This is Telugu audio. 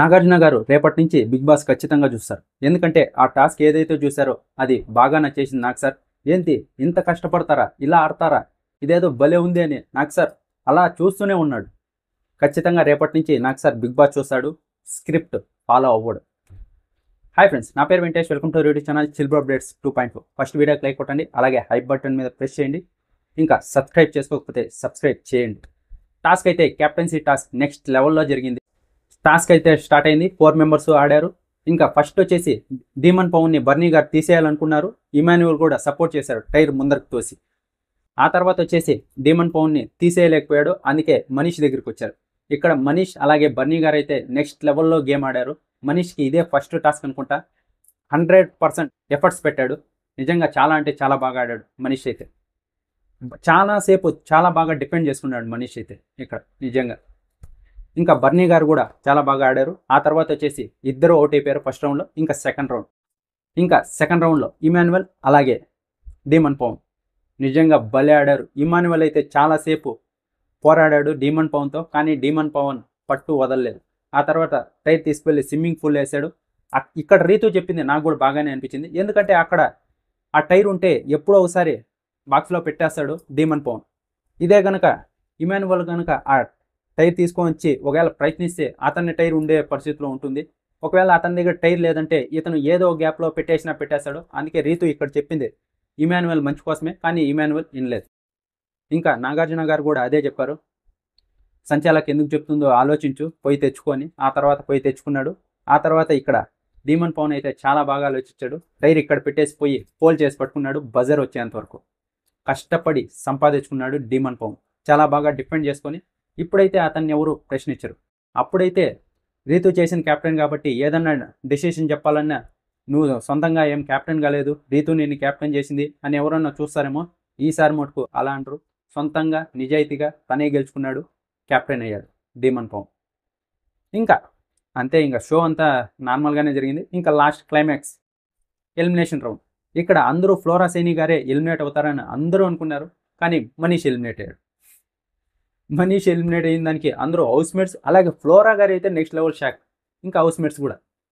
నాగార్జున గారు రేపటి నుంచి బిగ్ బాస్ ఖచ్చితంగా చూస్తారు. ఎందుకంటే ఆ టాస్క్ ఏదైతే చూసారో అది బాగా నచ్చేసింది నాకు సార్. ఏంటి ఇంత కష్టపడతారా, ఇలా ఆడతారా, ఇదేదో భలే ఉంది అని నాకు సార్ అలా చూస్తూనే ఉన్నాడు. ఖచ్చితంగా రేపటి నుంచి నాకు సార్ బిగ్ బాస్ చూస్తాడు, స్క్రిప్ట్ ఫాలో అవ్వడు. హాయ్ ఫ్రెండ్స్, నా పేరు Venkatesh. Welcome to YouTube channel Chillbro updates 2.4. First వీడియోకి లైక్ కొట్టండి, అలాగే హైప్ బటన్ మీద ప్రెస్ చేయండి. ఇంకా సబ్స్క్రైబ్ చేసుకోకపోతే సబ్స్క్రైబ్ చేయండి. టాస్క్ అయితే కెప్టెన్సీ టాస్క్ నెక్స్ట్ లెవెల్లో జరిగింది. టాస్క్ అయితే స్టార్ట్ అయింది. 4 మెంబర్స్ ఆడారు. ఇంకా ఫస్ట్ వచ్చేసి డీమన్ పవన్ని బర్నీ గారు తీసేయాలనుకున్నారు. ఇమాన్యువల్ కూడా సపోర్ట్ చేశారు టైర్ ముందరకు తోసి. ఆ తర్వాత వచ్చేసి డీమన్ పవన్ని తీసేయలేకపోయాడు, అందుకే మనీష్ దగ్గరికి వచ్చారు. ఇక్కడ మనీష్ అలాగే బర్నీ గారు అయితే నెక్స్ట్ లెవెల్లో గేమ్ ఆడారు. మనీష్కి ఇదే ఫస్ట్ టాస్క్ అనుకుంటా. 100% ఎఫర్ట్స్ పెట్టాడు. నిజంగా చాలా అంటే చాలా బాగా ఆడాడు మనీష్ అయితే. చాలాసేపు చాలా బాగా డిపెండ్ చేసుకున్నాడు మనీష్ అయితే ఇక్కడ నిజంగా. ఇంకా బర్నీ గారు కూడా చాలా బాగా ఆడారు. ఆ తర్వాత వచ్చేసి ఇద్దరు అవుట్ అయిపోయారు ఫస్ట్ రౌండ్లో. ఇంకా సెకండ్ రౌండ్లో ఇమాన్యువల్ అలాగే డీమన్ పవన్ నిజంగా భలే ఆడారు. ఇమాన్యువల్ అయితే చాలాసేపు పోరాడాడు డీమన్ పవన్తో, కానీ డీమన్ పవన్ పట్టు వదలలేదు. ఆ తర్వాత టైర్ తీసుకువెళ్ళి స్విమ్మింగ్ పూల్ వేసాడు. ఇక్కడ రీతు చెప్పింది నాకు కూడా బాగానే అనిపించింది. ఎందుకంటే అక్కడ ఆ టైర్ ఉంటే ఎప్పుడో ఒకసారి బాక్స్లో పెట్టేస్తాడు డీమన్ పవన్. ఇదే కనుక ఇమాన్యువల్ కనుక ఆ టైర్ తీసుకొని వచ్చి ఒకవేళ ప్రయత్నిస్తే అతన్ని టైర్ ఉండే పరిస్థితిలో ఉంటుంది. ఒకవేళ అతని దగ్గర టైర్ లేదంటే ఇతను ఏదో గ్యాప్లో పెట్టేస్తాడు. అందుకే రీతు ఇక్కడ చెప్పింది ఇమాన్యువల్ మంచి కోసమే, కానీ ఇమాన్యువల్ వినలేదు. ఇంకా నాగార్జున గారు కూడా అదే చెప్పారు. సంచాలక్ ఎందుకు చెప్తుందో ఆలోచించు, పోయి తెచ్చుకొని. ఆ తర్వాత పోయి తెచ్చుకున్నాడు. ఆ తర్వాత ఇక్కడ డీమన్ పవన్ అయితే చాలా బాగా ఆలోచించాడు. టైర్ ఇక్కడ పెట్టేసి పోయి పోల్ చేసి పట్టుకున్నాడు. బజర్ వచ్చేంత వరకు కష్టపడి సంపాదించుకున్నాడు డీమన్ పవన్. చాలా బాగా డిఫెండ్ చేసుకొని ఇప్పుడైతే అతన్ని ఎవరు ప్రశ్నించరు. అప్పుడైతే రీతు చేసిన క్యాప్టెన్ కాబట్టి ఏదన్నా డెసిషన్ చెప్పాలన్నా నువ్వు సొంతంగా ఏం క్యాప్టెన్ కాలేదు, రీతు నేను క్యాప్టెన్ చేసింది అని ఎవరన్నా చూస్తారేమో. ఈసారి మటుకు అలా అంటారు. సొంతంగా నిజాయితీగా తనే గెలుచుకున్నాడు, క్యాప్టెన్ అయ్యాడు డీమన్ పవన్. ఇంకా అంతే, ఇంకా షో అంతా నార్మల్గానే జరిగింది. ఇంకా లాస్ట్ క్లైమాక్స్ ఎలిమినేషన్ రౌండ్. ఇక్కడ అందరూ ఫ్లోరా సైని గారే ఎలిమినేట్ అవుతారని అందరూ అనుకున్నారు, కానీ మనీష్ ఎలిమినేట్ అయ్యాడు. మనీష్ ఎలిమినేట్ అయిన దానికి అందరూ హౌస్ మేట్స్ అలాగే ఫ్లోరా గారు అయితే నెక్స్ట్ లెవెల్ షాక్. ఇంకా హౌస్ మేట్స్ కూడా